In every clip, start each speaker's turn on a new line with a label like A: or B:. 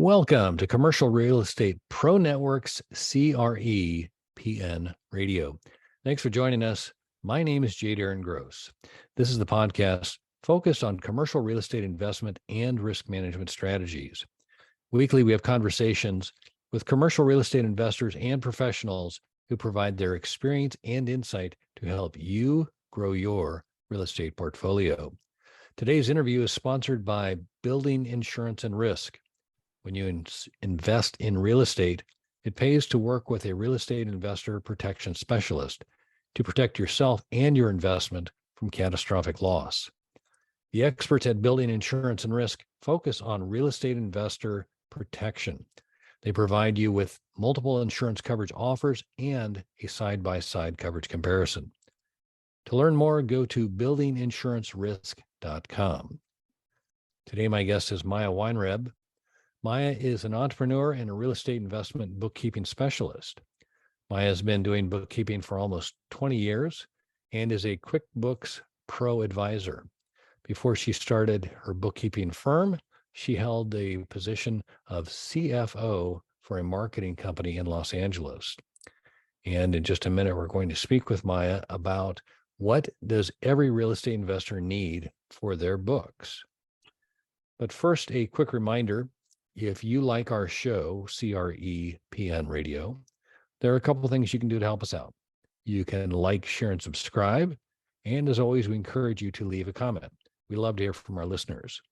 A: Welcome to Commercial Real Estate Pro Network's CRE PN Radio. Thanks for joining us. My name is J. Darren Gross. This is the podcast focused on commercial real estate investment and risk management strategies. Weekly, we have conversations with commercial real estate investors and professionals who provide their experience and insight to help you grow your real estate portfolio. Today's interview is sponsored by Building Insurance and Risk. When you invest in real estate, it pays to work with a real estate investor protection specialist to protect yourself and your investment from catastrophic loss. The experts at Building Insurance and Risk focus on real estate investor protection. They provide you with multiple insurance coverage offers and a side-by-side coverage comparison. To learn more, go to buildinginsuranceRisk.com. Today, my guest is Maya Weinreb. Maya is an entrepreneur and a real estate investment bookkeeping specialist. Maya has been doing bookkeeping for almost 20 years and is a QuickBooks Pro advisor. Before she started her bookkeeping firm, she held the position of CFO for a marketing company in Los Angeles. And in just a minute, we're going to speak with Maya about what does every real estate investor need for their books. But first, a quick reminder. If you like our show, CRE PN Radio, there are a couple of things you can do to help us out. You can like, share, and subscribe. And as always, we encourage you to leave a comment. We love to hear from our listeners.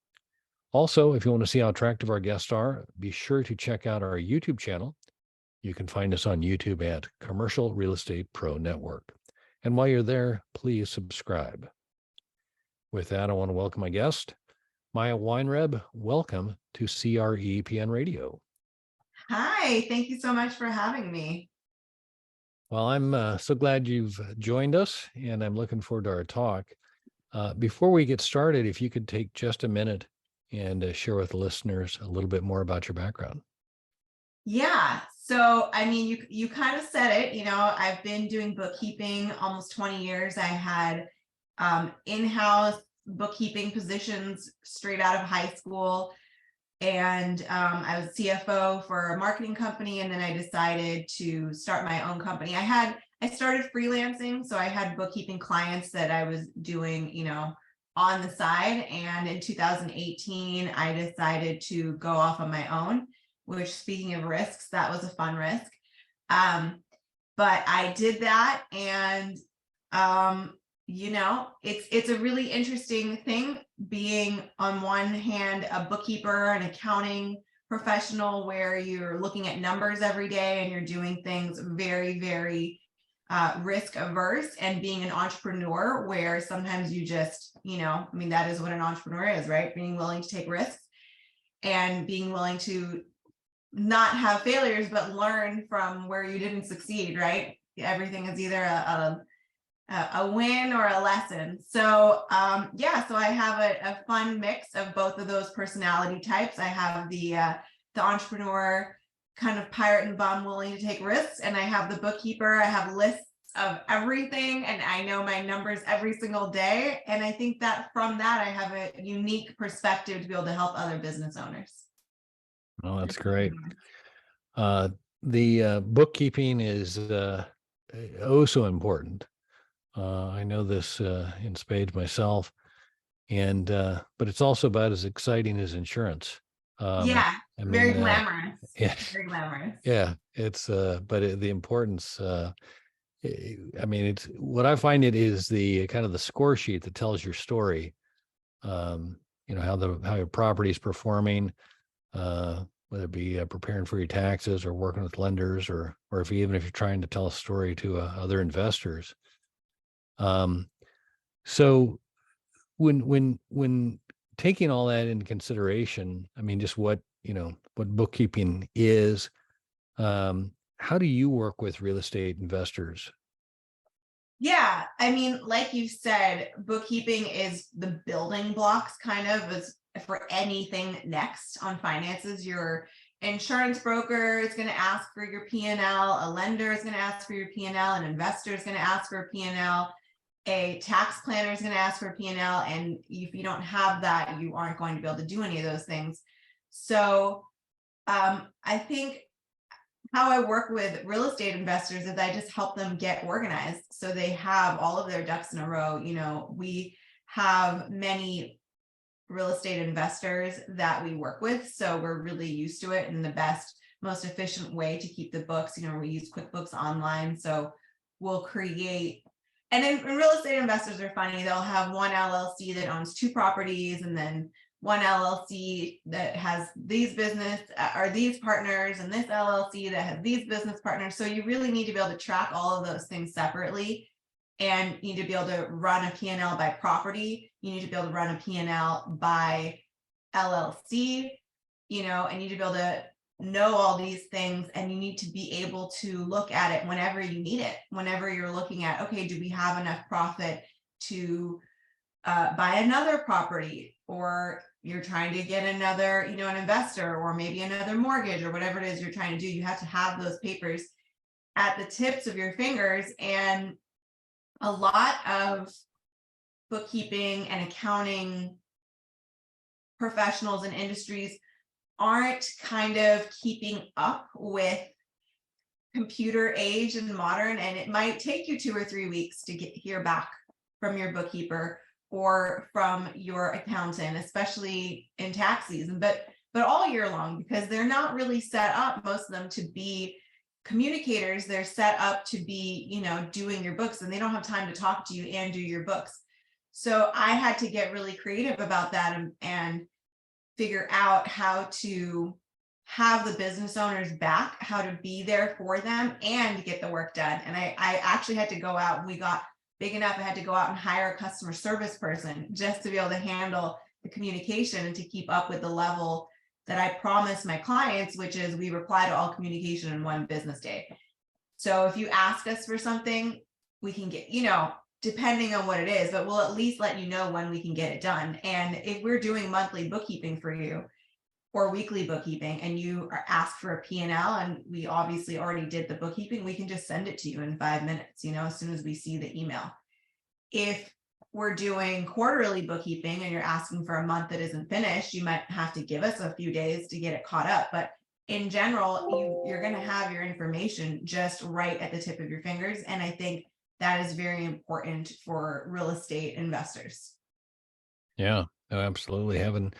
A: Also, if you want to see how attractive our guests are, be sure to check out our YouTube channel. You can find us on YouTube at Commercial Real Estate Pro Network. And while you're there, please subscribe. With that, I want to welcome my guest, Maya Weinreb. Welcome to CRE PN Radio.
B: Hi, thank you so much for having me.
A: Well, I'm so glad you've joined us, and I'm looking forward to our talk. Before we get started, if you could take just a minute and share with the listeners a little bit more about your background.
B: Yeah, so I mean, you kind of said it, I've been doing bookkeeping almost 20 years. I had in-house bookkeeping positions straight out of high school. And I was CFO for a marketing company. And then I decided to start my own company. I started freelancing. So I had bookkeeping clients that I was doing, on the side. And in 2018, I decided to go off on my own, which, speaking of risks, that was a fun risk. But I did that. And it's a really interesting thing being, on one hand, a bookkeeper, an accounting professional, where you're looking at numbers every day and you're doing things very, very risk averse, and being an entrepreneur, where sometimes you just, that is what an entrepreneur is, right? Being willing to take risks and being willing to not have failures, but learn from where you didn't succeed, right? Everything is either a win or a lesson. So so I have a fun mix of both of those personality types. I have the entrepreneur, kind of pirate and bum, willing to take risks, and I have the bookkeeper. I have lists of everything, and I know my numbers every single day. And I think that from that, I have a unique perspective to be able to help other business owners.
A: Oh, that's great. The bookkeeping is oh so important. I know this in spades myself, and but it's also about as exciting as insurance.
B: Very glamorous.
A: Yeah,
B: very glamorous.
A: Yeah, it's but the importance. It's what I find it is the kind of the score sheet that tells your story. How your property is performing, whether it be preparing for your taxes or working with lenders, or if you're trying to tell a story to other investors. So when taking all that into consideration, just what bookkeeping is, how do you work with real estate investors?
B: Yeah, like you said, bookkeeping is the building blocks kind of as for anything next on finances. Your insurance broker is going to ask for your P&L, a lender is going to ask for your P&L, an investor is going to ask for a P&L, a tax planner is going to ask for a P&L, and if you don't have that, you aren't going to be able to do any of those things. So I think how I work with real estate investors is I just help them get organized so they have all of their ducks in a row. We have many real estate investors that we work with, so we're really used to it, and the best, most efficient way to keep the books, we use QuickBooks Online, so we'll create. And then real estate investors are funny. They'll have one LLC that owns 2 properties, and then one LLC that has these business or these partners, and this LLC that has these business partners. So you really need to be able to track all of those things separately, and you need to be able to run a P&L by property. You need to be able to run a P&L by LLC, and you need to be able to know all these things, and you need to be able to look at it whenever you need it. Whenever you're looking at, okay, do we have enough profit to buy another property, or you're trying to get another, an investor, or maybe another mortgage, or whatever it is you're trying to do. You have to have those papers at the tips of your fingers. And a lot of bookkeeping and accounting professionals and industries aren't kind of keeping up with computer age and modern, and it might take you 2 or 3 weeks to hear back from your bookkeeper or from your accountant, especially in tax season, but all year long, because they're not really set up, most of them, to be communicators. They're set up to be, doing your books, and they don't have time to talk to you and do your books. So I had to get really creative about that and figure out how to have the business owners back, how to be there for them and get the work done. And I actually had to go out, and we got big enough, I had to go out and hire a customer service person just to be able to handle the communication and to keep up with the level that I promised my clients, which is we reply to all communication in 1 business day. So if you ask us for something, we can get, depending on what it is, but we'll at least let you know when we can get it done. And if we're doing monthly bookkeeping for you or weekly bookkeeping, and you are asked for a P&L, and we obviously already did the bookkeeping, we can just send it to you in 5 minutes, as soon as we see the email. If we're doing quarterly bookkeeping and you're asking for a month that isn't finished, you might have to give us a few days to get it caught up. But in general, you're going to have your information just right at the tip of your fingers. And I think that is very important for real estate investors.
A: Yeah, absolutely. Having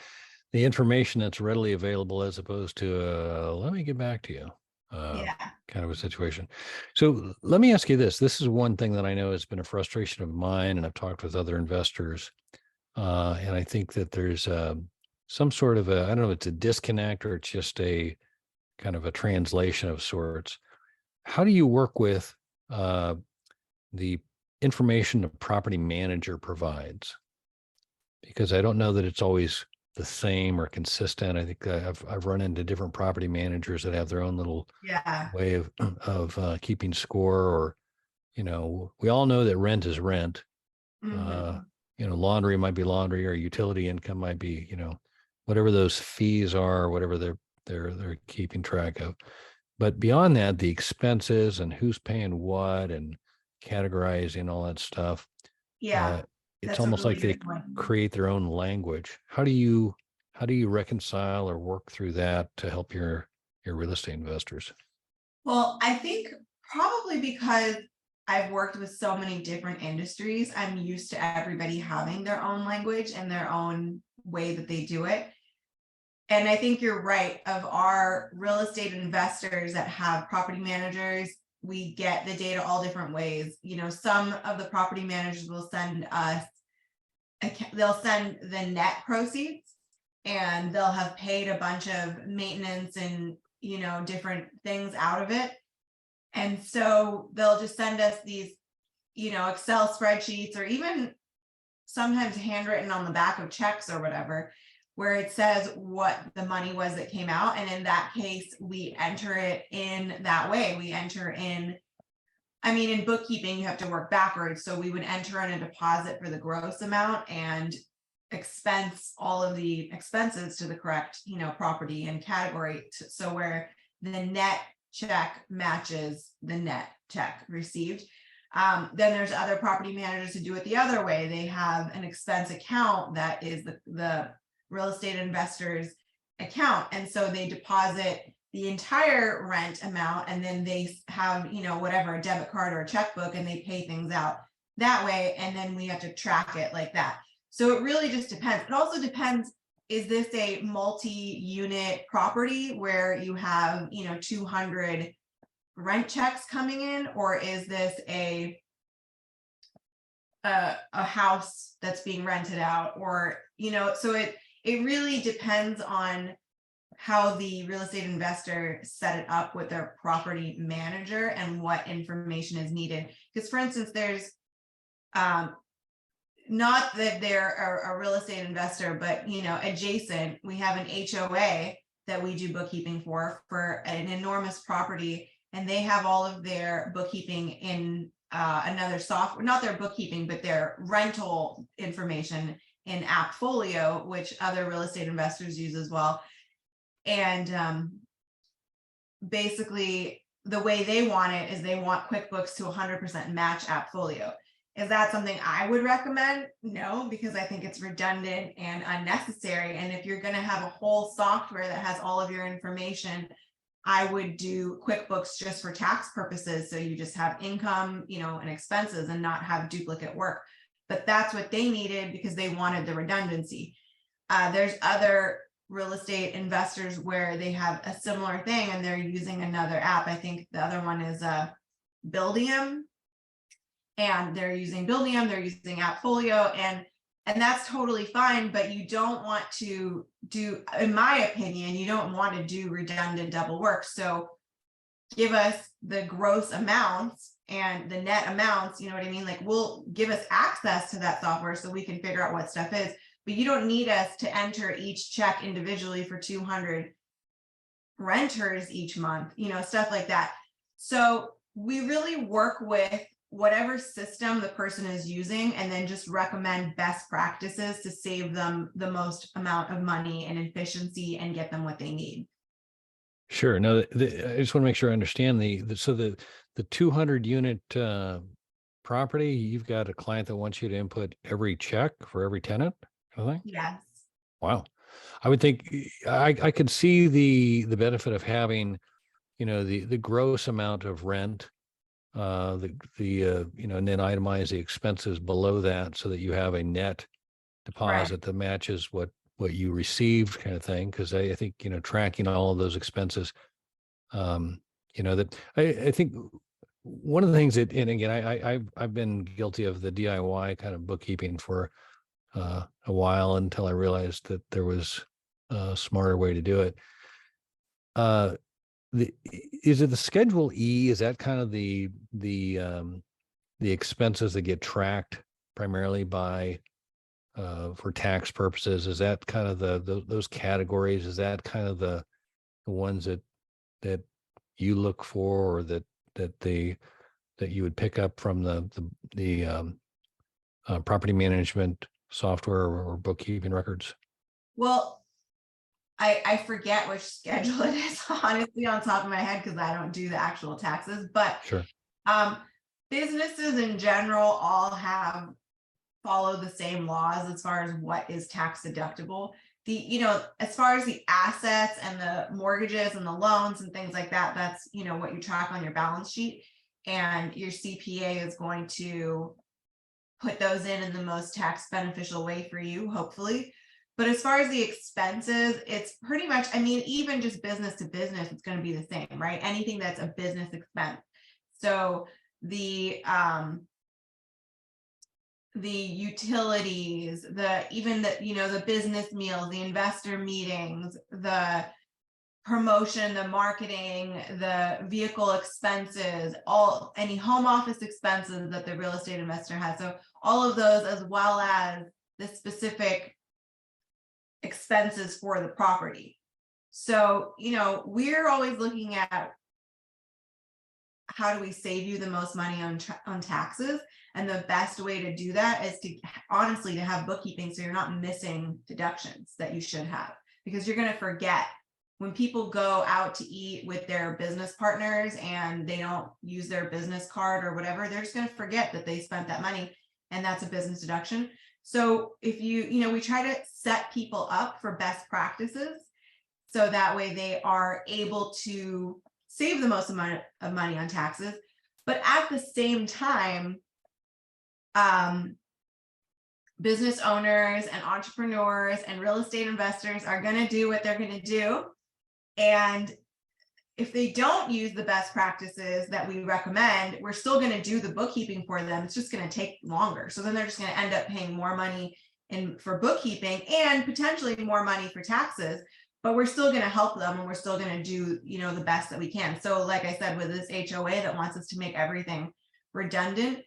A: the information that's readily available, as opposed to let me get back to you kind of a situation. So let me ask you this. This is one thing that I know has been a frustration of mine, and I've talked with other investors. And I think that there's some sort of I don't know if it's a disconnect or it's just a kind of a translation of sorts. How do you work with the information the property manager provides? Because I don't know that it's always the same or consistent. I think I've run into different property managers that have their own little way of keeping score, or, we all know that rent is rent. Laundry might be laundry, or utility income might be, whatever those fees are, whatever they're keeping track of. But beyond that, the expenses and who's paying what and categorizing all that stuff. It's almost like they create their own language. How do you reconcile or work through that to help your real estate investors?
B: Well, I think probably because I've worked with so many different industries, I'm used to everybody having their own language and their own way that they do it. And I think you're right. Of our real estate investors that have property managers, we get the data all different ways. Some of the property managers will send us, they'll send the net proceeds, and they'll have paid a bunch of maintenance and, different things out of it. And so they'll just send us these, Excel spreadsheets, or even sometimes handwritten on the back of checks or whatever, where it says what the money was that came out. And in that case, we enter it in that way. We enter in, in bookkeeping, you have to work backwards. So we would enter in a deposit for the gross amount and expense all of the expenses to the correct, property and category. So where the net check matches the net check received. Then there's other property managers who do it the other way. They have an expense account that is the real estate investors account. And so they deposit the entire rent amount, and then they have, whatever, a debit card or a checkbook, and they pay things out that way. And then we have to track it like that. So it really just depends. It also depends, is this a multi-unit property where you have, 200 rent checks coming in, or is this a house that's being rented out, or, so it really depends on how the real estate investor set it up with their property manager and what information is needed. Because, for instance, there's not that they're a real estate investor, but adjacent, we have an HOA that we do bookkeeping for an enormous property, and they have all of their bookkeeping in another software, not their bookkeeping, but their rental information in Appfolio, which other real estate investors use as well. And basically, the way they want it is they want QuickBooks to 100% match Appfolio. Is that something I would recommend? No, because I think it's redundant and unnecessary. And if you're going to have a whole software that has all of your information, I would do QuickBooks just for tax purposes. So you just have income, and expenses, and not have duplicate work. But that's what they needed because they wanted the redundancy. There's other real estate investors where they have a similar thing and they're using another app. I think the other one is Buildium, and they're using Buildium, they're using Appfolio, and that's totally fine. But you don't want to do, in my opinion, you don't want to do redundant double work. So give us the gross amounts and the net amounts, you know what I mean? Like, we'll give us access to that software so we can figure out what stuff is. But you don't need us to enter each check individually for 200 renters each month, stuff like that. So we really work with whatever system the person is using, and then just recommend best practices to save them the most amount of money and efficiency and get them what they need.
A: Sure. No, I just want to make sure I understand so the 200 unit property, you've got a client that wants you to input every check for every tenant, kind of thing?
B: Yes.
A: Wow. I would think I could see the benefit of having, the gross amount of rent, and then itemize the expenses below that so that you have a net deposit that matches what you received, kind of thing. Because I think, tracking all of those expenses, that I think one of the things that, and again, I've been guilty of the DIY kind of bookkeeping for a while, until I realized that there was a smarter way to do it. Is it the Schedule E? Is that kind of the expenses that get tracked primarily by for tax purposes? Is that kind of those categories? Is that kind of the ones that you look for, or that you would pick up from the property management software or bookkeeping records?
B: Well, I forget which schedule it is, honestly, on top of my head, because I don't do the actual taxes. But
A: Sure.
B: Businesses in general all follow the same laws as far as what is tax deductible. As far as the assets and the mortgages and the loans and things like that, that's, what you track on your balance sheet, and your CPA is going to put those in the most tax beneficial way for you, hopefully. But as far as the expenses, it's pretty much, even just business to business, it's going to be the same, right? Anything that's a business expense. So the utilities, the business meals, the investor meetings, the promotion, the marketing, the vehicle expenses, any home office expenses that the real estate investor has. So all of those, as well as the specific expenses for the property. So, we're always looking at how do we save you the most money on taxes. And the best way to do that is to have bookkeeping, so you're not missing deductions that you should have, because you're going to forget. When people go out to eat with their business partners and they don't use their business card or whatever, they're just going to forget that they spent that money, and that's a business deduction. So if we try to set people up for best practices, So that way they are able to save the most amount of money on taxes. But at the same time, business owners and entrepreneurs and real estate investors are going to do what they're going to do. And if they don't use the best practices that we recommend, we're still going to do the bookkeeping for them. It's just going to take longer. So then they're just going to end up paying more money for bookkeeping and potentially more money for taxes, but we're still going to help them and we're still going to do, the best that we can. So like I said, with this HOA that wants us to make everything redundant,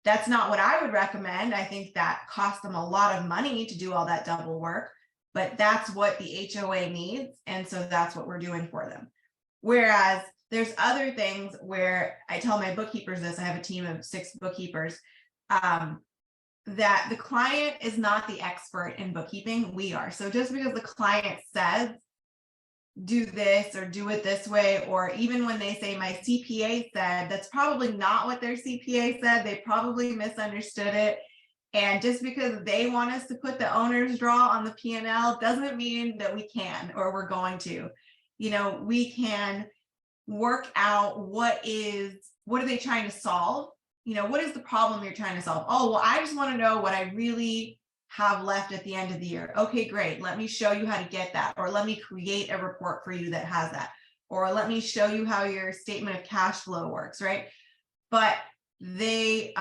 B: that's not what I would recommend. I think that costs them a lot of money to do all that double work, but that's what the HOA needs. And so that's what we're doing for them. Whereas there's other things where I tell my bookkeepers this, I have a team of 6 bookkeepers, that the client is not the expert in bookkeeping, we are. So just because the client says, do this or do it this way, or even when they say my CPA said, that's probably not what their CPA said. They probably misunderstood it. And just because they want us to put the owner's draw on the P&L doesn't mean that we can or we're going to. We can work out what are they trying to solve? What is the problem you're trying to solve? Oh, well, I just want to know what I really have left at the end of the year. Okay, great. Let me show you how to get that. Or let me create a report for you that has that. Or let me show you how your statement of cash flow works, right? But we're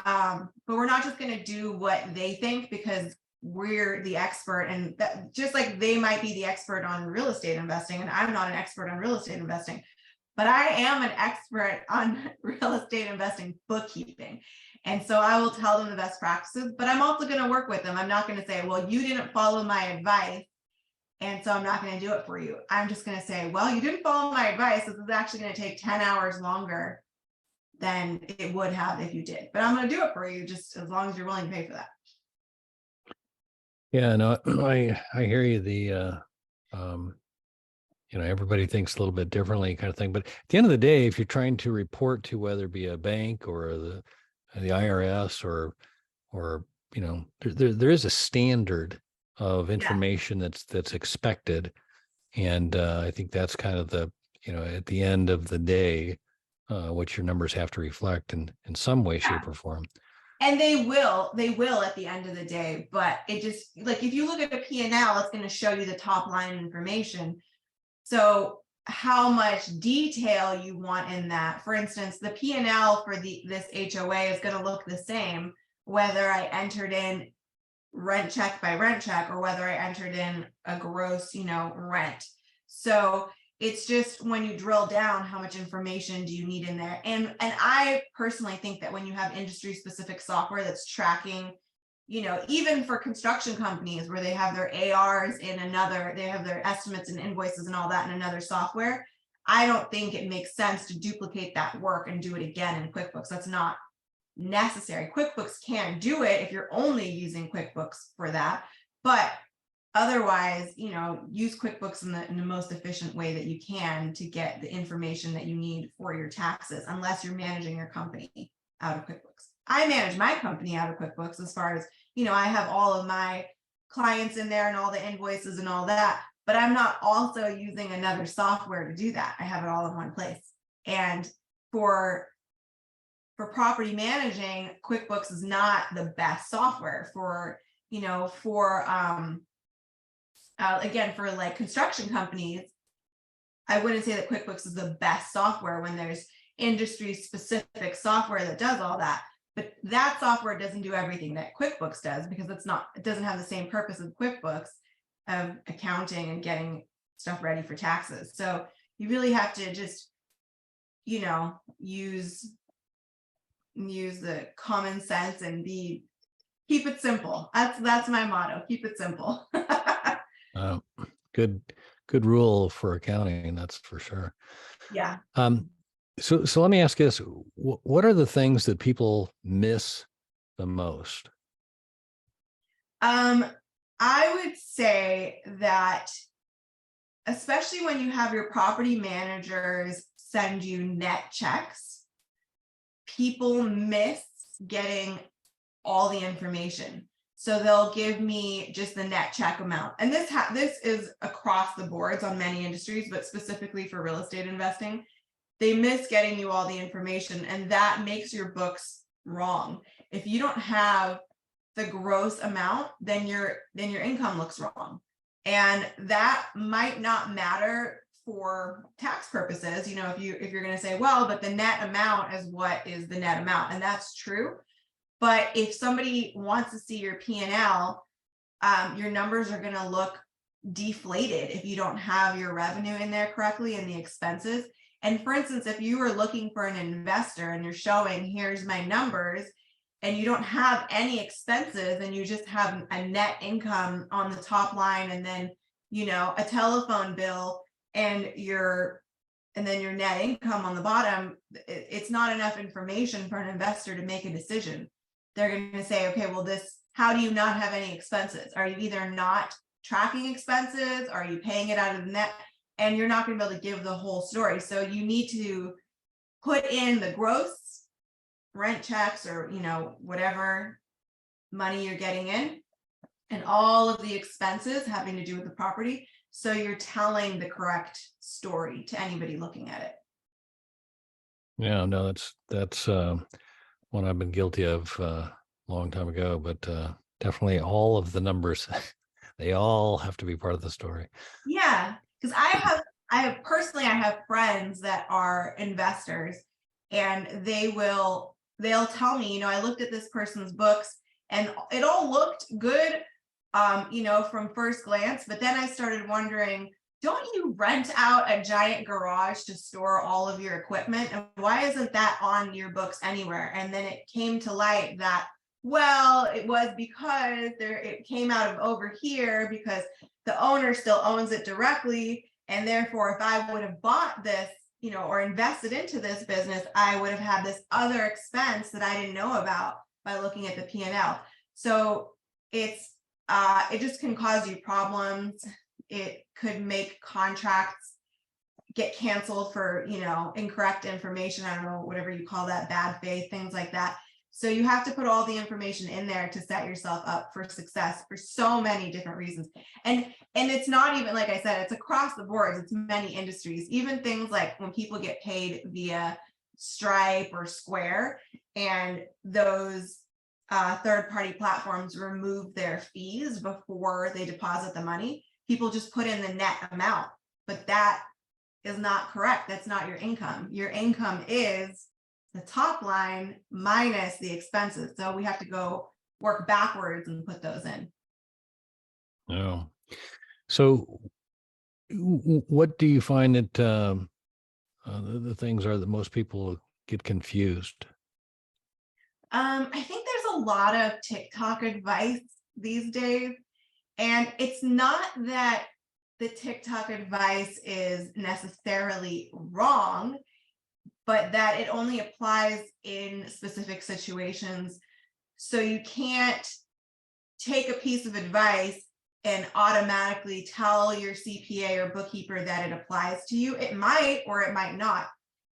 B: not just going to do what they think because we're the expert, and that, just like they might be the expert on real estate investing, and I'm not an expert on real estate investing, but I am an expert on real estate investing bookkeeping. And so I will tell them the best practices, but I'm also going to work with them. I'm not going to say, well, you didn't follow my advice, and so I'm not going to do it for you. I'm just going to say, well, you didn't follow my advice. This is actually going to take 10 hours longer than it would have if you did, but I'm going to do it for you just as long as you're willing to pay for that.
A: Yeah, no, I hear you. Everybody thinks a little bit differently kind of thing. But at the end of the day, if you're trying to report to whether it be a bank or the IRS or there is a standard of information that's expected. And I think that's kind of the, at the end of the day, what your numbers have to reflect in some way, shape, or form.
B: And they will at the end of the day, but it just, like, if you look at a P&L, it's going to show you the top line information. So how much detail you want in that. For instance, the P&L for this HOA is going to look the same whether I entered in rent check by rent check or whether I entered in a gross, rent. So it's just when you drill down, how much information do you need in there? And I personally think that when you have industry specific software that's tracking, even for construction companies where they have their ARs in another, they have their estimates and invoices and all that in another software, I don't think it makes sense to duplicate that work and do it again in QuickBooks. That's not necessary. QuickBooks can do it if you're only using QuickBooks for that, but otherwise, use QuickBooks in the most efficient way that you can to get the information that you need for your taxes, unless you're managing your company out of QuickBooks. I manage my company out of QuickBooks as far as, I have all of my clients in there and all the invoices and all that, but I'm not also using another software to do that. I have it all in one place. And for property managing, QuickBooks is not the best software again, for like construction companies. I wouldn't say that QuickBooks is the best software when there's industry specific software that does all that. But that software doesn't do everything that QuickBooks does because it doesn't have the same purpose of QuickBooks of accounting and getting stuff ready for taxes. So you really have to just, use the common sense and keep it simple. That's my motto. Keep it simple.
A: Good rule for accounting, that's for sure.
B: Yeah.
A: So let me ask you this: what are the things that people miss the most?
B: I would say that, especially when you have your property managers send you net checks, people miss getting all the information. So they'll give me just the net check amount. And this is across the boards on many industries, but specifically for real estate investing. They miss getting you all the information, and that makes your books wrong. If you don't have the gross amount, then your income looks wrong. And that might not matter for tax purposes. You know, if you're going to say, well, but the net amount is what is the net amount, and that's true. But if somebody wants to see your P&L, your numbers are going to look deflated if you don't have your revenue in there correctly and the expenses. And for instance, if you were looking for an investor and you're showing, here's my numbers, and you don't have any expenses and you just have a net income on the top line, and then, you know, a telephone bill and then your net income on the bottom, it's not enough information for an investor to make a decision. They're going to say, okay, well, how do you not have any expenses? Are you either not tracking expenses? Are you paying it out of the net? And you're not going to be able to give the whole story. So you need to put in the gross rent checks, or, you know, whatever money you're getting in, and all of the expenses having to do with the property. So you're telling the correct story to anybody looking at it.
A: Yeah, no, that's one I've been guilty of a long time ago, but definitely all of the numbers, they all have to be part of the story.
B: Yeah, because I have friends that are investors, and they'll tell me, you know, I looked at this person's books and it all looked good, you know, from first glance, but then I started wondering, don't you rent out a giant garage to store all of your equipment? And why isn't that on your books anywhere? And then it came to light that, well, it was because it came out of over here because the owner still owns it directly. And therefore, if I would have bought this, you know, or invested into this business, I would have had this other expense that I didn't know about by looking at the P&L. So it just can cause you problems. It could make contracts get canceled for, you know, incorrect information. I don't know, whatever you call that, bad faith, things like that. So you have to put all the information in there to set yourself up for success for so many different reasons. And it's not even, like I said, it's across the board. It's many industries, even things like when people get paid via Stripe or Square, and those third-party platforms remove their fees before they deposit the money. People just put in the net amount, but that is not correct. That's not your income. Your income is the top line minus the expenses. So we have to go work backwards and put those in.
A: Oh, so what do you find that the things are that most people get confused?
B: I think there's a lot of TikTok advice these days. And it's not that the TikTok advice is necessarily wrong, but that it only applies in specific situations. So you can't take a piece of advice and automatically tell your CPA or bookkeeper that it applies to you. It might, or it might not,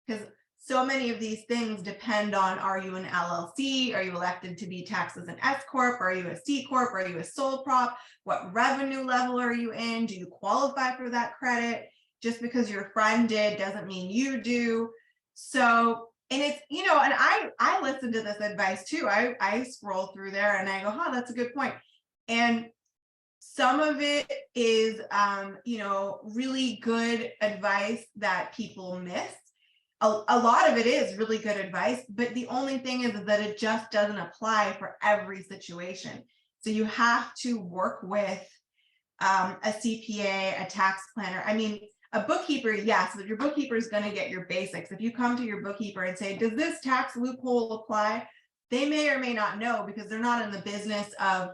B: because so many of these things depend on, are you an LLC? Are you elected to be taxed as an S Corp? Are you a C Corp? Are you a sole prop? What revenue level are you in? Do you qualify for that credit? Just because your friend did doesn't mean you do. So, and it's, you know, and I listen to this advice too. I scroll through there and I go, huh, that's a good point. And some of it is, you know, really good advice that people miss. A lot of it is really good advice, but the only thing is that it just doesn't apply for every situation. So you have to work with a CPA, a tax planner. I mean, a bookkeeper, yes, but your bookkeeper is going to get your basics. If you come to your bookkeeper and say, does this tax loophole apply? They may or may not know, because they're not in the business of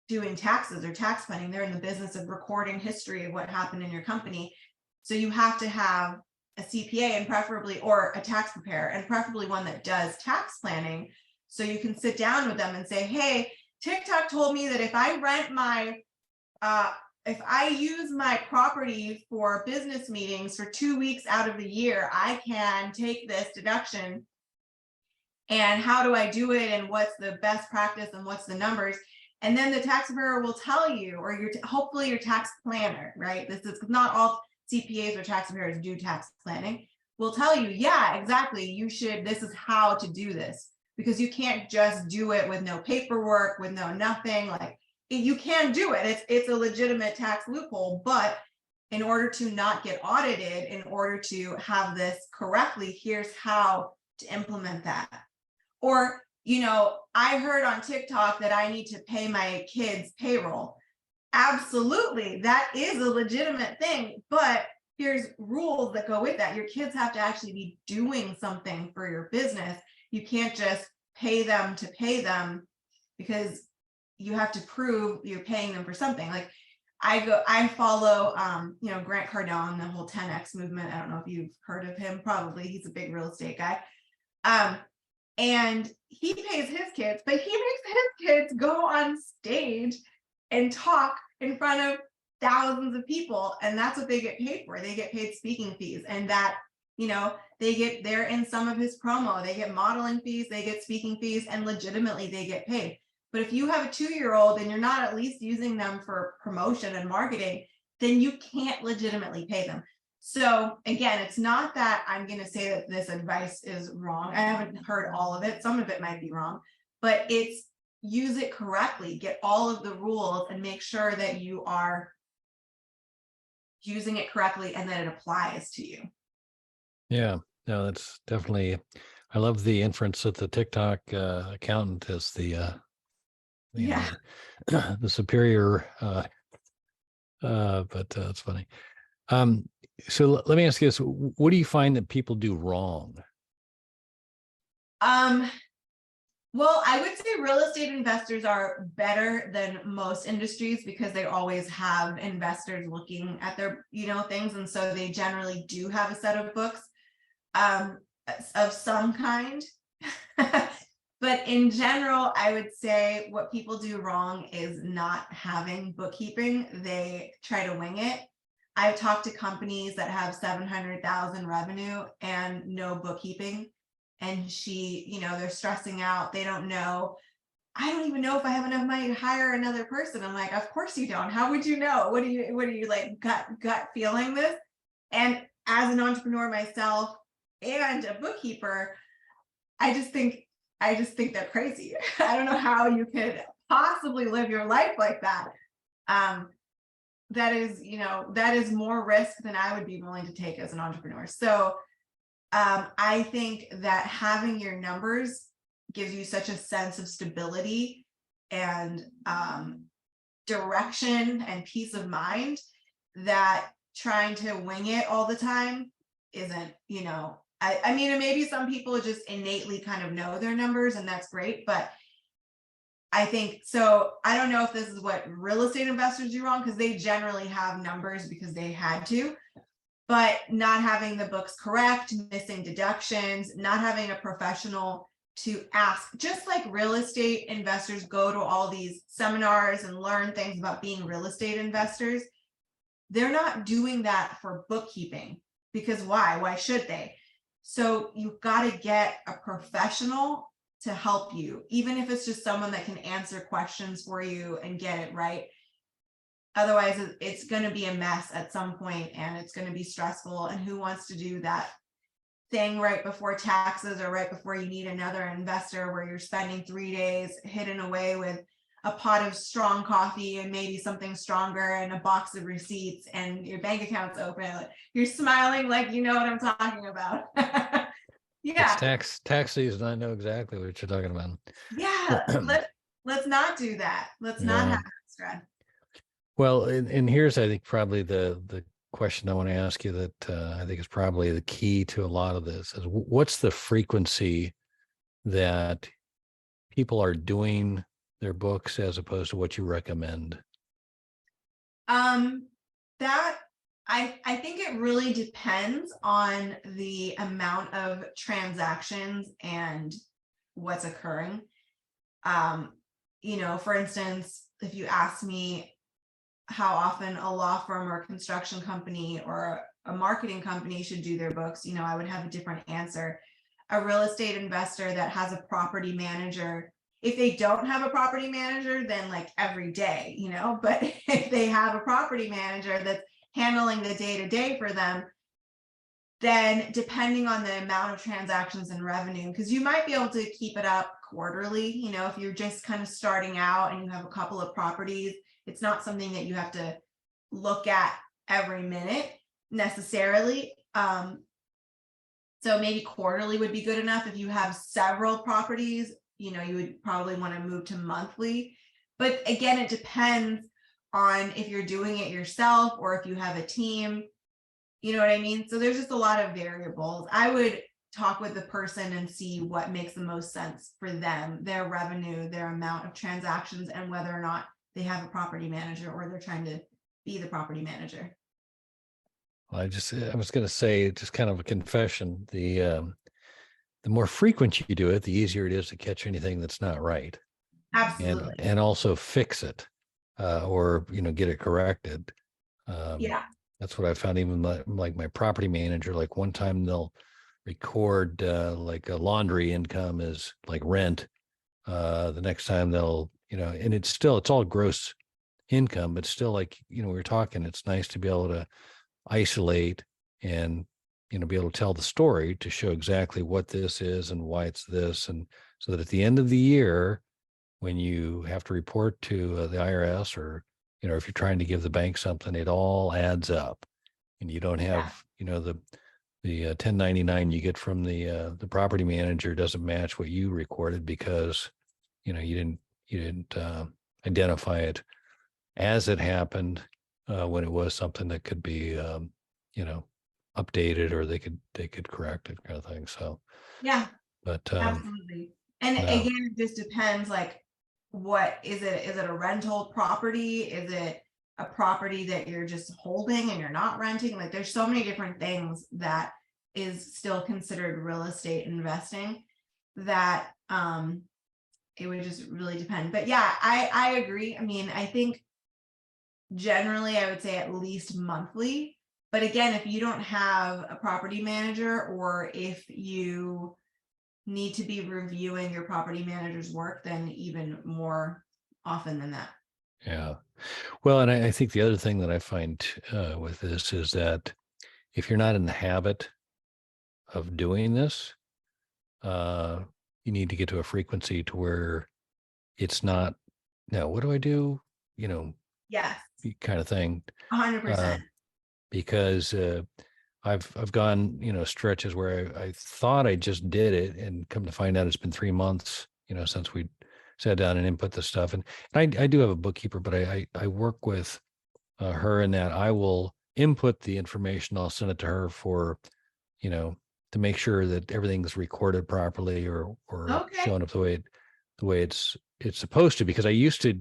B: doing taxes or tax planning. They're in the business of recording history of what happened in your company. So you have to have a CPA, and preferably, or a tax preparer, and preferably one that does tax planning. So you can sit down with them and say, hey, TikTok told me that if I rent my, if I use my property for business meetings for 2 weeks out of the year, I can take this deduction. and how do I do it, and what's the best practice, and what's the numbers. And then the tax preparer will tell you, or hopefully your tax planner, right? This is not all CPAs or tax preparers do tax planning, will tell you, yeah, exactly, you should, this is how to do this, because you can't just do it with no paperwork, with no nothing. Like, you can do it. It's a legitimate tax loophole, but in order to not get audited, in order to have this correctly, here's how to implement that. Or, I heard on TikTok that I need to pay my kids' payroll. Absolutely, that is a legitimate thing, but here's rules that go with that. Your kids have to actually be doing something for your business. You can't just pay them to pay them, because you have to prove you're paying them for something. Like, I follow, Grant Cardone, the whole 10X movement. I don't know if you've heard of him. Probably. He's a big real estate guy. And he pays his kids, but he makes his kids go on stage and talk in front of thousands of people. And that's what they get paid for. They get paid speaking fees. And that, they're in some of his promo, they get modeling fees, they get speaking fees, and legitimately they get paid. But if you have a 2-year-old and you're not at least using them for promotion and marketing, then you can't legitimately pay them. So again, it's not that I'm going to say that this advice is wrong. I haven't heard all of it. Some of it might be wrong, but it's use it correctly, get all of the rules, and make sure that you are using it correctly and that it applies to you.
A: Yeah, no, that's definitely, I love the inference that the TikTok accountant is the
B: Yeah.
A: the superior, but it's funny. So let me ask you this: what do you find that people do wrong?
B: Well, I would say real estate investors are better than most industries because they always have investors looking at their, things, and so they generally do have a set of books of some kind. But in general, I would say what people do wrong is not having bookkeeping. They try to wing it. I've talked to companies that have 700,000 revenue and no bookkeeping. And they're stressing out. They don't know. I don't even know if I have enough money to hire another person. I'm like, of course you don't. How would you know? What are you like gut feeling this? And as an entrepreneur myself and a bookkeeper, I just think they're crazy. I don't know how you could possibly live your life like that. That is more risk than I would be willing to take as an entrepreneur. So I think that having your numbers gives you such a sense of stability and direction and peace of mind that trying to wing it all the time isn't, I mean, maybe some people just innately kind of know their numbers, and that's great. But I think so. I don't know if this is what real estate investors do wrong, because they generally have numbers because they had to. But not having the books correct, missing deductions, not having a professional to ask, just like real estate investors go to all these seminars and learn things about being real estate investors, they're not doing that for bookkeeping, because why? Why should they? So you've got to get a professional to help you, even if it's just someone that can answer questions for you and get it right. Otherwise, it's going to be a mess at some point, and it's going to be stressful. And who wants to do that thing right before taxes or right before you need another investor, where you're spending 3 days hidden away with a pot of strong coffee and maybe something stronger and a box of receipts, and your bank account's open. You're smiling like you know what I'm talking about. Yeah.
A: It's tax season. I know exactly what you're talking about.
B: Yeah. Let's not do that. Let's not have stress.
A: Well, and here's, I think, probably the question I want to ask you that I think is probably the key to a lot of this is, what's the frequency that people are doing their books as opposed to what you recommend?
B: That I think it really depends on the amount of transactions and what's occurring. For instance, if you ask me how often a law firm or a construction company or a marketing company should do their books, I would have a different answer. a real estate investor that has a property manager. If they don't have a property manager, then like every day, but if they have a property manager that's handling the day-to-day for them, then depending on the amount of transactions and revenue, because you might be able to keep it up quarterly, if you're just kind of starting out and you have a couple of properties, it's not something that you have to look at every minute necessarily. So maybe quarterly would be good enough. If you have several properties, you would probably want to move to monthly. But again, it depends on if you're doing it yourself or if you have a team. You know what I mean? So there's just a lot of variables. I would talk with the person and see what makes the most sense for them, their revenue, their amount of transactions, and whether or not they have a property manager or they're trying to be the property manager.
A: Well, I was going to say, just kind of a confession. The more frequent you do it, the easier it is to catch anything that's not right.
B: Absolutely.
A: And also fix it, or, get it corrected.
B: Yeah.
A: That's what I found. Even like my property manager, like one time they'll record like a laundry income is like rent. The next time they'll, and it's all gross income, but still, like, we were talking, it's nice to be able to isolate and, be able to tell the story to show exactly what this is and why it's this. And so that at the end of the year, when you have to report to the IRS, or, if you're trying to give the bank something, it all adds up, and you don't have, the 1099 you get from the property manager doesn't match what you recorded because, you didn't identify it as it happened, when it was something that could be, updated, or they could correct it, kind of thing. So,
B: Yeah,
A: but
B: absolutely. And
A: no.
B: again, it just depends, like, what is it? Is it a rental property? Is it a property that you're just holding and you're not renting? Like, there's so many different things that is still considered real estate investing that it would just really depend. But yeah, I agree. I mean, I think generally I would say at least monthly. But again, if you don't have a property manager, or if you need to be reviewing your property manager's work, then even more often than that.
A: Yeah. Well, and I think the other thing that I find with this is that if you're not in the habit of doing this, you need to get to a frequency to where it's not, now, what do I do?
B: Yes,
A: Kind of thing.
B: 100%.
A: Because I've gone, stretches where I thought I just did it, and come to find out it's been 3 months, since we sat down and input the stuff. And I do have a bookkeeper, but I work with her in that I will input the information. I'll send it to her for, to make sure that everything's recorded properly, or
B: Okay.
A: showing up the way it's supposed to. Because I used to,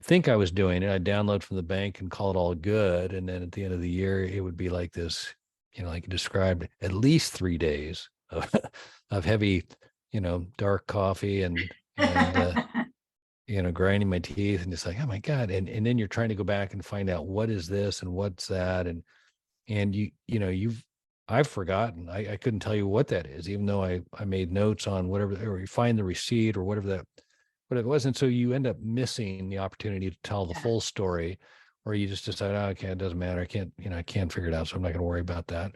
A: think I was doing it. I'd download from the bank and call it all good. And then at the end of the year, it would be like this, like you described, at least 3 days of, of heavy, dark coffee and, grinding my teeth, and it's like, oh my God. And then you're trying to go back and find out what is this and what's that. And I've forgotten. I couldn't tell you what that is, even though I made notes on whatever, or you find the receipt or whatever but it wasn't. So you end up missing the opportunity to tell the full story, or you just decide, oh, okay, it doesn't matter. I can't figure it out. So I'm not going to worry about that.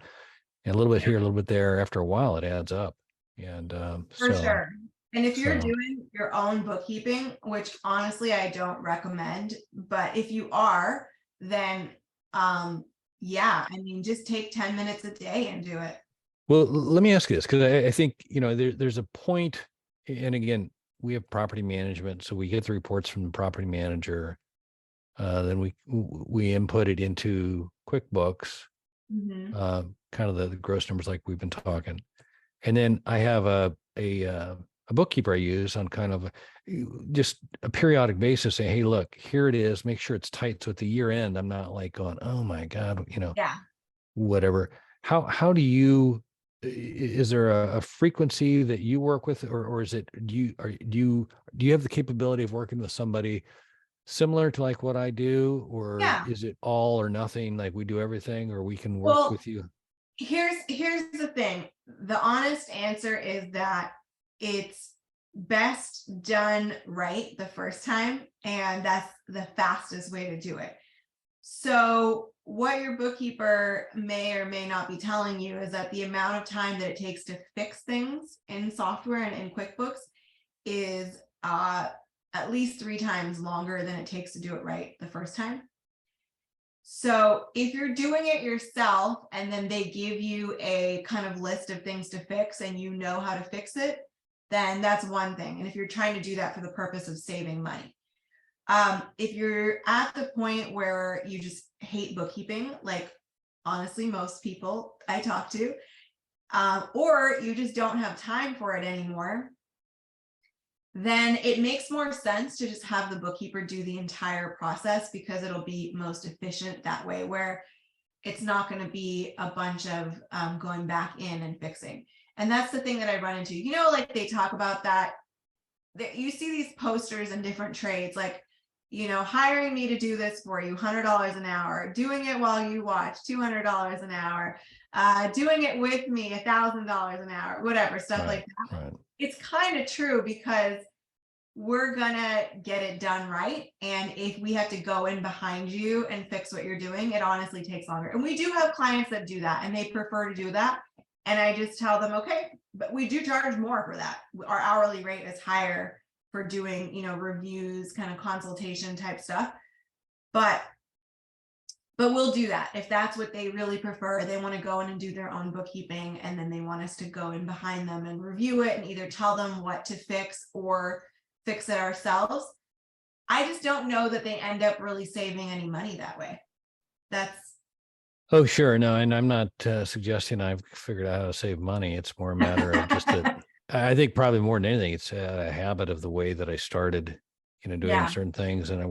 A: And a little bit here, a little bit there, after a while, it adds up. And
B: For sure. And if you're
A: so
B: doing your own bookkeeping, which honestly I don't recommend, but if you are, then yeah, I mean, just take 10 minutes a day and do it.
A: well, let me ask you this, because I think, there's a point, and again, we have property management, so we get the reports from the property manager. Then we input it into QuickBooks,
B: Mhm.
A: kind of the gross numbers like we've been talking. And then I have a bookkeeper I use on kind of just a periodic basis, saying, hey, look, here it is. Make sure it's tight. So at the year end, I'm not like going, oh my God,
B: Yeah.
A: whatever. How do you, is there a frequency that you work with, or is it, do you have the capability of working with somebody similar to like what I do, or
B: Yeah.
A: is it all or nothing? Like we do everything, or we can work
B: Well,
A: with you?
B: Here's the thing. The honest answer is that it's best done right the first time, and that's the fastest way to do it. So what your bookkeeper may or may not be telling you is that the amount of time that it takes to fix things in software and in QuickBooks is at least 3 times longer than it takes to do it right the first time. So if you're doing it yourself and then they give you a kind of list of things to fix and you know how to fix it, then that's one thing. And if you're trying to do that for the purpose of saving money. If you're at the point where you just hate bookkeeping, like honestly, most people I talk to, or you just don't have time for it anymore, then it makes more sense to just have the bookkeeper do the entire process, because it'll be most efficient that way, where it's not going to be a bunch of going back in and fixing. And that's the thing that I run into, you know, like they talk about that you see these posters in different trades, like, you know, hiring me to do this for you, $100 an hour, doing it while you watch, $200 an hour, doing it with me, $1,000 an hour, whatever, stuff like that.
A: Right.
B: It's kind of true, because we're gonna get it done right. And if we have to go in behind you and fix what you're doing, it honestly takes longer. And we do have clients that do that and they prefer to do that. And I just tell them, okay, but we do charge more for that. Our hourly rate is higher for doing, you know, reviews, kind of consultation type stuff. But we'll do that if that's what they really prefer. They want to go in and do their own bookkeeping, and then they want us to go in behind them and review it and either tell them what to fix or fix it ourselves. I just don't know that they end up really saving any money that way.
A: Oh, sure. No, and I'm not suggesting I've figured out how to save money. It's more a matter of just that I think probably more than anything, it's a habit of the way that I started, you know, doing certain things. And I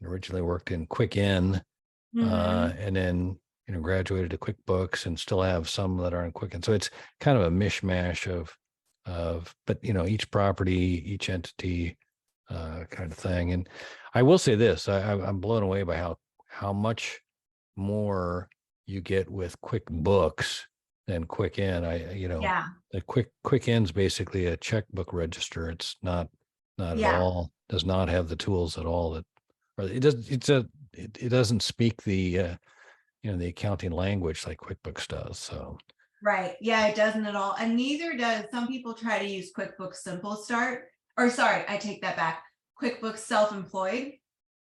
A: originally worked in QuickIn, and then, you know, graduated to QuickBooks and still have some that are in QuickIn. So it's kind of a mishmash but, you know, each property, each entity kind of thing. And I will say this, I'm blown away by how much more you get with QuickBooks than QuickIn. The QuickIn's basically a checkbook register. It's not at all, does not have the tools at all that, or it does, it doesn't speak the, you know, the accounting language like QuickBooks does. So.
B: Right. Yeah, it doesn't at all. And neither does, some people try to use QuickBooks Simple Start, or sorry, I take that back. QuickBooks Self-Employed.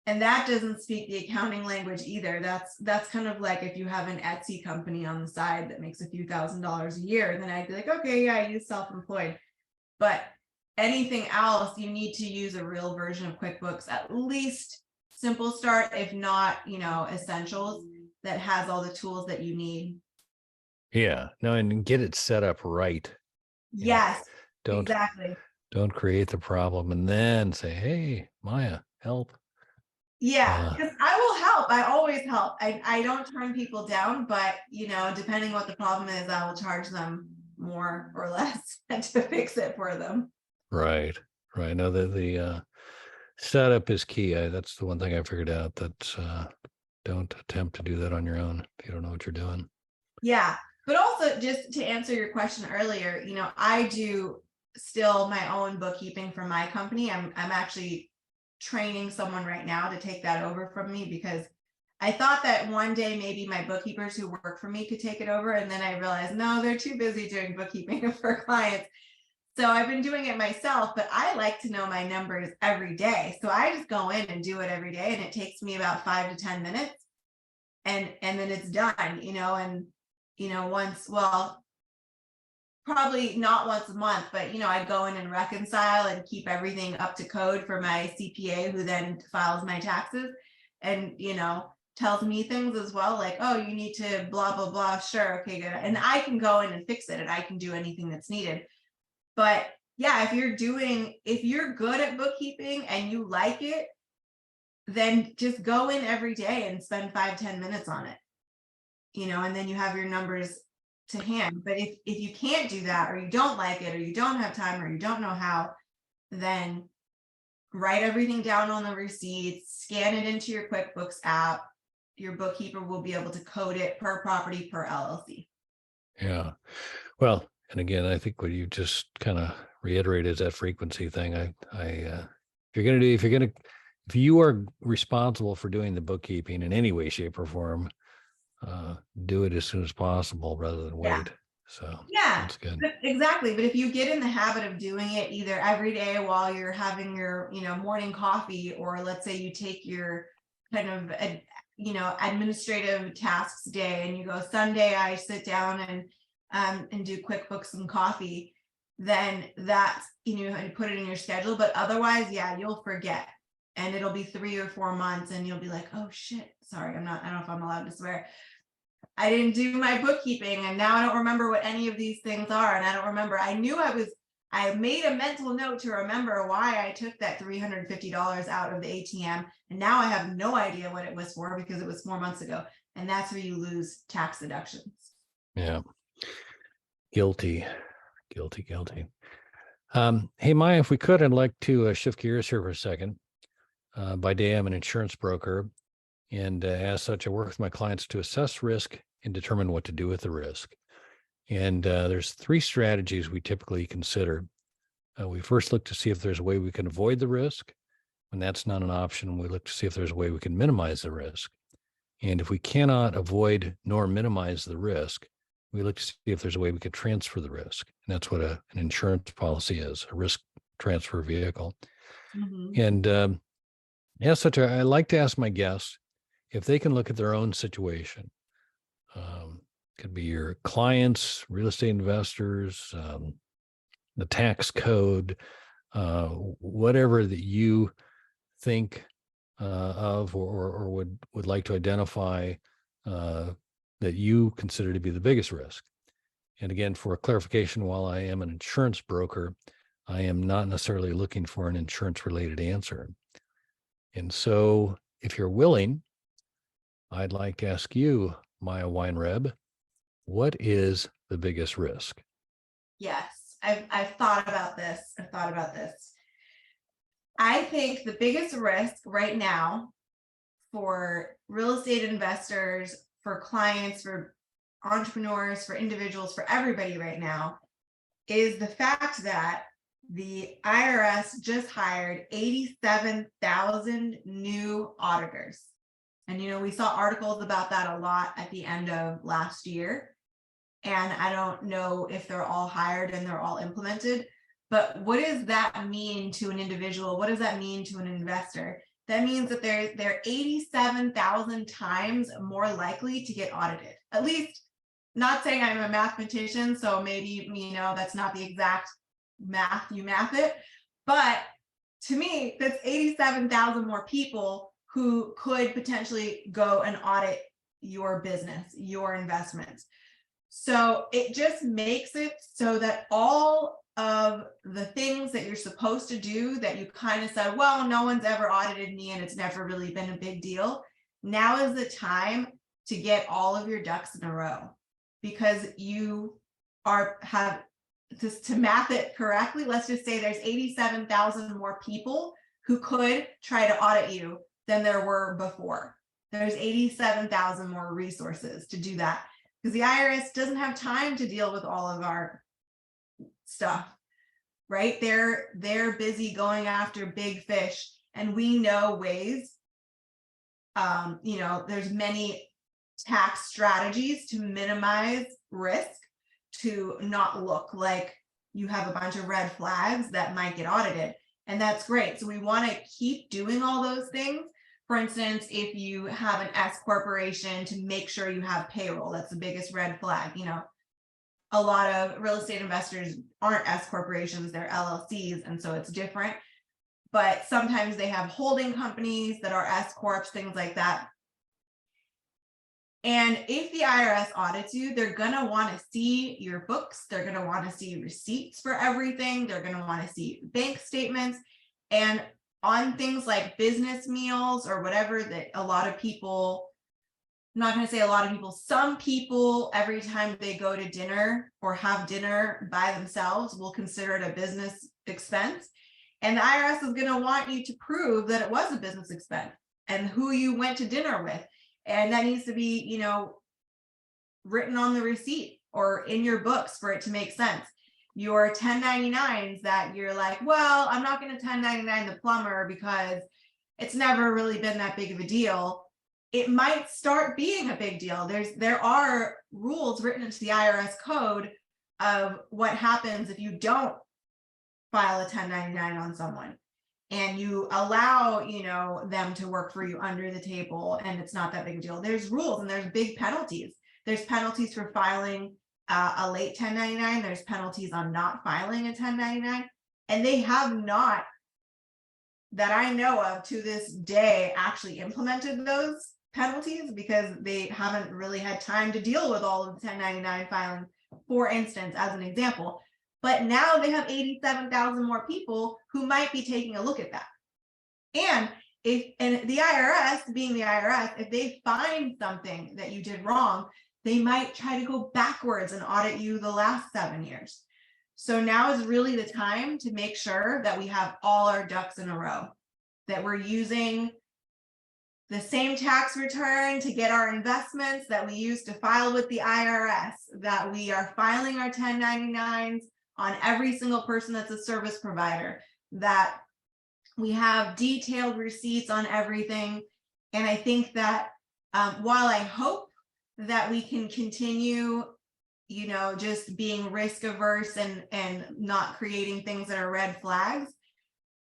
B: And that doesn't speak the accounting language either. That's kind of like if you have an Etsy company on the side that makes a few $1,000s a year, then I'd be like, okay, yeah, I use self-employed. But anything else, you need to use a real version of QuickBooks, at least Simple Start, if not, you know, Essentials, that has all the tools that you need.
A: Yeah, no, and get it set up right.
B: Yes,
A: don't
B: exactly.
A: Don't create the problem and then say, hey, Maya, help.
B: Yeah, because I will help. I always help. I don't turn people down, but, you know, depending what the problem is, I will charge them more or less to fix it for them.
A: Right. No, the setup is key. That's the one thing I figured out, that don't attempt to do that on your own if you don't know what you're doing.
B: Yeah, but also just to answer your question earlier, you know, I do still my own bookkeeping for my company. I'm actually training someone right now to take that over from me, because I thought that one day maybe my bookkeepers who work for me could take it over. And then I realized, no, they're too busy doing bookkeeping for clients. So I've been doing it myself, but I like to know my numbers every day. So I just go in and do it every day. And it takes me about 5 to 10 minutes. And then it's done, you know, and, you know, probably not once a month, but, you know, I go in and reconcile and keep everything up to code for my CPA, who then files my taxes and, you know, tells me things as well, like, oh, you need to blah, blah, blah. Sure. Okay, good. And I can go in and fix it, and I can do anything that's needed. But yeah, if you're good at bookkeeping and you like it, then just go in every day and spend 5-10 minutes on it, you know, and then you have your numbers to hand. But if you can't do that, or you don't like it, or you don't have time, or you don't know how, then write everything down on the receipts, scan it into your QuickBooks app. Your bookkeeper will be able to code it per property, per LLC.
A: Yeah. Well, and again, I think what you just kind of reiterated is that frequency thing. If you are responsible for doing the bookkeeping in any way, shape, or form, do it as soon as possible rather than
B: Yeah.
A: wait. So
B: Yeah,
A: that's good.
B: exactly. But if you get in the habit of doing it either every day while you're having your, morning coffee, or let's say you take your kind of, administrative tasks day and you go, Sunday, I sit down and do QuickBooks and coffee, then that's, and put it in your schedule. But otherwise, yeah, you'll forget. And it'll be 3 or 4 months and you'll be like, oh shit, sorry, I don't know if I'm allowed to swear. I didn't do my bookkeeping and now I don't remember what any of these things are. And I don't remember. I made a mental note to remember why I took that $350 out of the ATM. And now I have no idea what it was for because it was 4 months ago. And that's where you lose tax deductions.
A: Yeah. Guilty. Hey, Maya, if we could, I'd like to shift gears here for a second. By day, I'm an insurance broker. And as such, I work with my clients to assess risk and determine what to do with the risk. And there's 3 strategies we typically consider. We first look to see if there's a way we can avoid the risk. When that's not an option, we look to see if there's a way we can minimize the risk. And if we cannot avoid nor minimize the risk, we look to see if there's a way we could transfer the risk. And that's what an insurance policy is, a risk transfer vehicle.
B: Mm-hmm.
A: And as such, I like to ask my guests if they can look at their own situation. Could be your clients, real estate investors, the tax code, whatever that you think of or would like to identify that you consider to be the biggest risk. And again, for clarification, while I am an insurance broker, I am not necessarily looking for an insurance related answer. And so if you're willing, I'd like to ask you, Maya Weinreb, what is the biggest risk?
B: Yes, I've thought about this. I think the biggest risk right now for real estate investors, for clients, for entrepreneurs, for individuals, for everybody right now is the fact that the IRS just hired 87,000 new auditors. And, we saw articles about that a lot at the end of last year. And I don't know if they're all hired and they're all implemented, but what does that mean to an individual? What does that mean to an investor? That means that they're 87,000 times more likely to get audited. At least, not saying I'm a mathematician, so maybe, that's not the exact math, you math it. But to me, that's 87,000 more people who could potentially go and audit your business, your investments. So it just makes it so that all of the things that you're supposed to do that you kind of said, well, no one's ever audited me and it's never really been a big deal. Now is the time to get all of your ducks in a row, because you have to math it correctly. Let's just say there's 87,000 more people who could try to audit you than there were before. There's 87,000 more resources to do that, because the IRS doesn't have time to deal with all of our stuff, right? They're busy going after big fish, and we know ways. There's many tax strategies to minimize risk, to not look like you have a bunch of red flags that might get audited. And that's great. So we want to keep doing all those things. For instance, if you have an S corporation, to make sure you have payroll, that's the biggest red flag. A lot of real estate investors aren't S corporations, they're LLCs, and so it's different. But sometimes they have holding companies that are S corps, things like that. And if the IRS audits you, they're going to want to see your books. They're going to want to see receipts for everything. They're going to want to see bank statements. And on things like business meals or whatever, that a lot of people, I'm not going to say a lot of people, some people, every time they go to dinner or have dinner by themselves, will consider it a business expense. And the IRS is going to want you to prove that it was a business expense and who you went to dinner with. And that needs to be, written on the receipt. or in your books for it to make sense. Your 1099s that you're like, well, I'm not going to 1099 the plumber because it's never really been that big of a deal. It might start being a big deal. There are rules written into the IRS code of what happens if you don't file a 1099 on someone and you allow, them to work for you under the table, and it's not that big a deal. There's rules and there's big penalties. There's penalties for filing a late 1099. There's penalties on not filing a 1099, and they have not, that I know of to this day, actually implemented those penalties because they haven't really had time to deal with all of the 1099 filing, for instance, as an example. But now they have 87,000 more people who might be taking a look at that. And the IRS, being the IRS, if they find something that you did wrong, they might try to go backwards and audit you the last 7 years. So now is really the time to make sure that we have all our ducks in a row, that we're using the same tax return to get our investments that we use to file with the IRS, that we are filing our 1099s on every single person that's a service provider, that we have detailed receipts on everything. And I think that while I hope that we can continue, just being risk averse and not creating things that are red flags,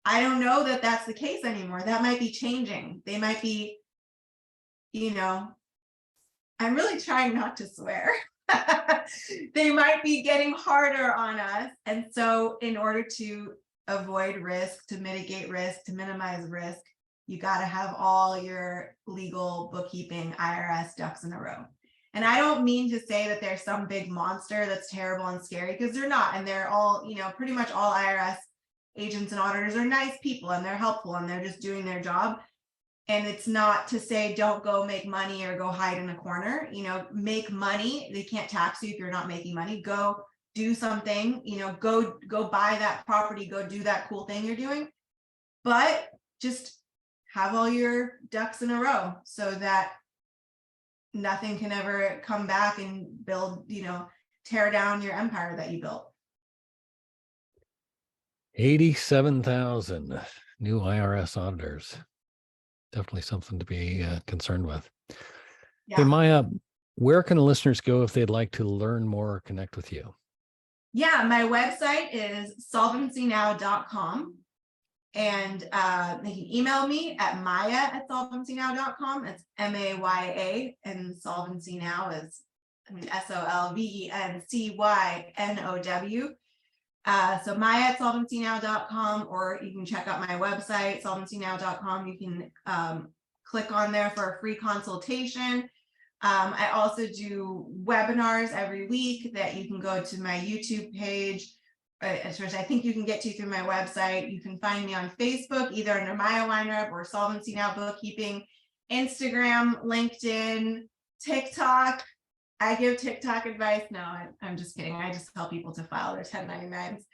B: I don't know that that's the case anymore. That might be changing. They might be, I'm really trying not to swear. They might be getting harder on us. And so in order to avoid risk, to mitigate risk, to minimize risk, you got to have all your legal, bookkeeping, IRS ducks in a row. And I don't mean to say that there's some big monster that's terrible and scary, because they're not. And they're all, pretty much all IRS agents and auditors are nice people, and they're helpful, and they're just doing their job. And it's not to say don't go make money or go hide in a corner, make money. They can't tax you if you're not making money. Go do something, go buy that property, go do that cool thing you're doing. But just have all your ducks in a row so that nothing can ever come back and build, tear down your empire that you built.
A: 87,000 new IRS auditors. Definitely something to be concerned with.
B: Yeah.
A: Hey, Maya, where can the listeners go if they'd like to learn more or connect with you?
B: Yeah, my website is solvencynow.com. And they can email me at maya@solvencynow.com. It's MAYA, and Solvency Now is, SOLVENCYNOW. So maya@solvencynow.com, or you can check out my website, solvencynow.com. You can click on there for a free consultation. I also do webinars every week that you can go to my YouTube page, which I think you can get to through my website. You can find me on Facebook, either under Maya Weinreb or Solvency Now Bookkeeping, Instagram, LinkedIn, TikTok. I give TikTok advice. No, I'm just kidding. I just tell people to file their 1099s.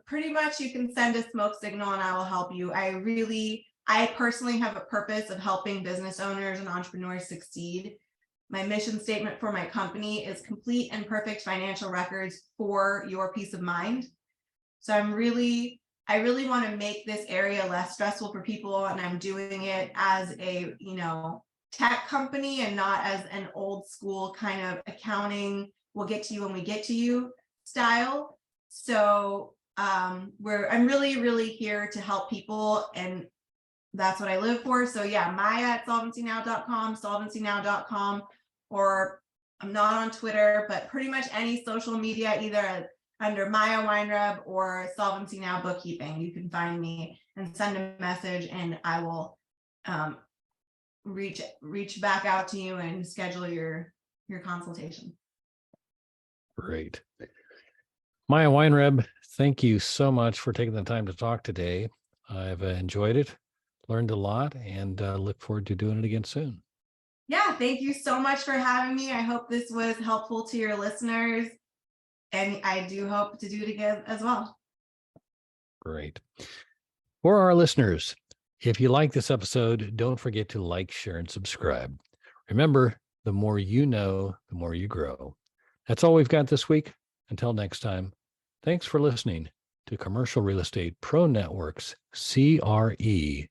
B: Pretty much you can send a smoke signal and I will help you. I personally have a purpose of helping business owners and entrepreneurs succeed. My mission statement for my company is complete and perfect financial records for your peace of mind. So I really want to make this area less stressful for people, and I'm doing it as a, tech company and not as an old school kind of accounting, we'll get to you when we get to you style. So I'm really here to help people, and that's what I live for. So yeah, maya@solvencynow.com, solvencynow.com, or I'm not on Twitter, but pretty much any social media, either under Maya Weinreb or Solvency Now Bookkeeping, you can find me and send a message, and I will reach back out to you and schedule your consultation.
A: Great. Maya Weinreb, thank you so much for taking the time to talk today. I've enjoyed it, learned a lot, and look forward to doing it again soon.
B: Yeah, thank you so much for having me. I hope this was helpful to your listeners, and I do hope to do it again as well.
A: Great. For our listeners, if you like this episode, don't forget to like, share, and subscribe. Remember, The more you know, the more you grow. That's all we've got this week. Until next time, thanks for listening to Commercial Real Estate Pro Network's CREPN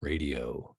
A: Radio.